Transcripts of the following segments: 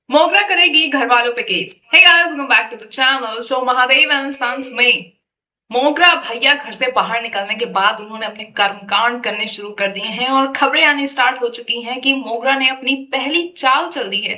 मोगरा करेगी घर वालों पे case. Hey guys, welcome back to the channel. So Mahadev and sons में मोगरा भैया घर से बाहर निकलने के बाद उन्होंने अपने कर्मकांड करने शुरू कर दिए हैं और खबरें आनी स्टार्ट हो चुकी हैं कि मोगरा ने अपनी पहली चाल चल दी है।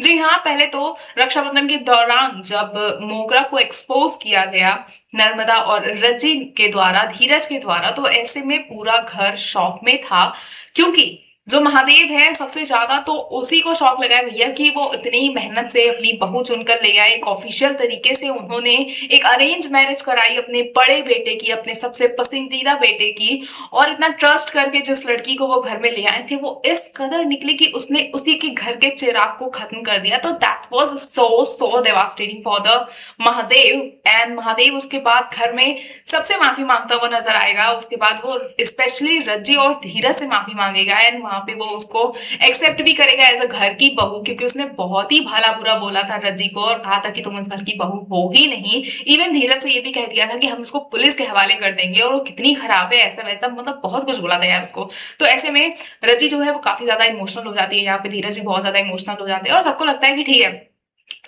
जी हाँ, पहले तो रक्षाबंधन के दौरान जब मोगरा को एक्सपोज किया गया नर्मदा और रजी के द्वारा, धीरज के द्वारा, तो ऐसे में पूरा घर शॉक में था। क्योंकि जो महादेव है सबसे ज्यादा तो उसी को शौक लगा है भैया कि वो इतनी मेहनत से अपनी बहू चुनकर ले आए। एक ऑफिशियल तरीके से उन्होंने एक अरेंज मैरिज कराई अपने बड़े बेटे की, अपने सबसे पसंदीदा बेटे की। और इतना ट्रस्ट करके जिस लड़की को वो घर में ले आए थे वो इस कदर निकली कि उसने उसी के घर के चिराग को खत्म कर दिया। तो that was so so devastating for the Mahadev. And Mahadev उसके बाद घर में सबसे माफी मांगता हुआ नजर आएगा। उसके बाद वो स्पेशली रज्जी और धीरज से माफी मांगेगा एंड वहां पे वो उसको एक्सेप्ट भी करेगा एज अ घर की बहू, क्योंकि उसने बहुत ही भला बुरा बोला था रज्जी को और कहा था कि तुम इस घर की बहू हो ही नहीं। इवन धीरज से ये भी कह दिया था कि हम उसको पुलिस के हवाले कर देंगे और वो कितनी खराब है, ऐसा वैसा, मतलब बहुत कुछ बोला था यार उसको। तो ऐसे में रज्जी जो है वो काफी ज्यादा इमोशनल हो जाती है, यहाँ पे धीरज भी बहुत ज्यादा इमोशनल हो जाते हैं और सबको लगता है कि ठीक है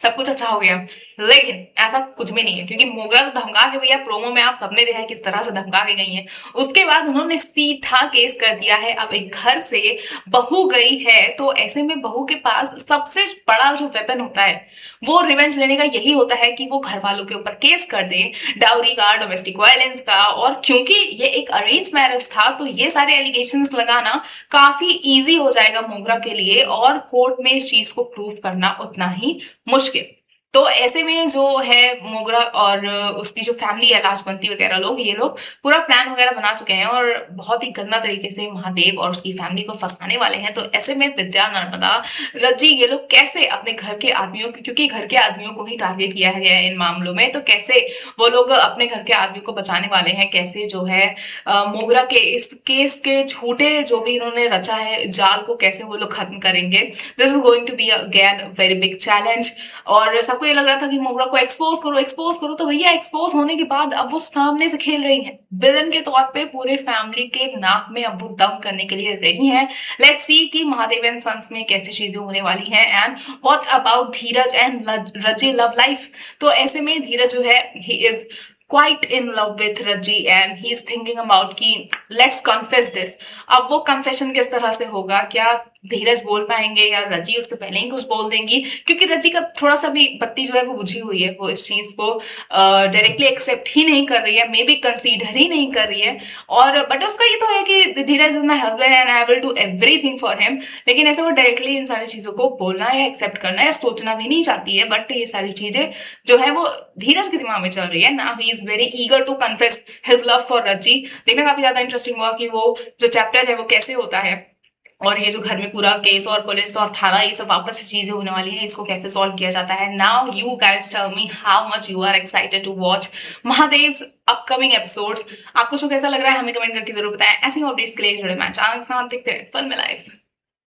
सब कुछ अच्छा हो गया। लेकिन ऐसा कुछ भी नहीं है, क्योंकि मोगरा तो धमका के, भैया प्रोमो में आप सबने देखा है किस तरह से धमका के गई है। उसके बाद उन्होंने सीधा केस कर दिया है। अब एक घर से बहू गई है तो ऐसे में बहू के पास सबसे बड़ा जो वेपन होता है वो रिवेंज लेने का यही होता है कि वो घर वालों के ऊपर केस कर दे, डाउरी का, डोमेस्टिक वायलेंस का। और क्योंकि ये एक अरेंज मैरिज था तो ये सारे एलिगेशंस लगाना काफी इजी हो जाएगा मोगरा के लिए और कोर्ट में इस चीज को प्रूव करना उतना ही मुश्किल। तो ऐसे में जो है मोगरा और उसकी जो फैमिली है, लाजवंती वगैरह लोग, ये लोग पूरा प्लान वगैरह बना चुके हैं और बहुत ही गंदा तरीके से महादेव और उसकी फैमिली को फंसाने वाले हैं। तो ऐसे में विद्या, नर्मदा, रज्जी, ये लोग कैसे अपने घर के आदमियों को, क्योंकि घर के आदमियों को ही टारगेट किया गया है इन मामलों में, तो कैसे वो लोग अपने घर के आदमियों को बचाने वाले हैं, कैसे जो है मोगरा के इस केस के झूठे जो भी इन्होंने रचा है जाल को कैसे वो लोग खत्म करेंगे। This is going to be again very big challenge. और सबको ये लग रहा था कि मोगरा को एक्सपोज करो एक्सपोज करो, तो भैया एक्सपोज होने के बाद अब वो सामने से खेल रही है विलन के तौर पे, पूरे फैमिली के नाक में अब वो दम करने के लिए रेडी है। लेट्स सी कि महादेव एंड सन्स में कैसी चीजें होने वाली हैं। And what about Dheeraj and रजी लव लाइफ। तो ऐसे में धीरज जो है he is quite in love with Raji and he is thinking about कि let's confess this। अब वो confession किस तरह से होगा, क्या धीरज बोल पाएंगे या रजी उससे पहले ही कुछ बोल देंगी, क्योंकि रजी का थोड़ा सा भी बत्ती जो है वो बुझी हुई है। वो इस चीज को डायरेक्टली एक्सेप्ट ही नहीं कर रही है, मे बी कंसीडर ही नहीं कर रही है। और बट उसका ये तो है कि Dheeraj is my husband and I will do everything for him. लेकिन ऐसे वो डायरेक्टली इन सारी चीजों को बोलना या एक्सेप्ट करना या सोचना भी नहीं चाहती है। बट ये सारी चीजें जो है वो धीरज के दिमाग में चल रही है ना। He is very eager to confess his love for Raji. देखना काफी ज्यादा इंटरेस्टिंग हुआ कि वो जो चैप्टर है वो कैसे होता है और ये जो घर में पूरा केस और पुलिस और थाना ये सब वापस से चीजें होने वाली है, इसको कैसे सॉल्व किया जाता है। Now you guys tell me how much you are excited to watch Mahadev upcoming episodes. आपको शो कैसा लग रहा है हमें कमेंट करके जरूर बताएं। ऐसी अपडेट्स के लिए जुड़े मैं चैनल के साथ देखते हैं फिल्म लाइफ।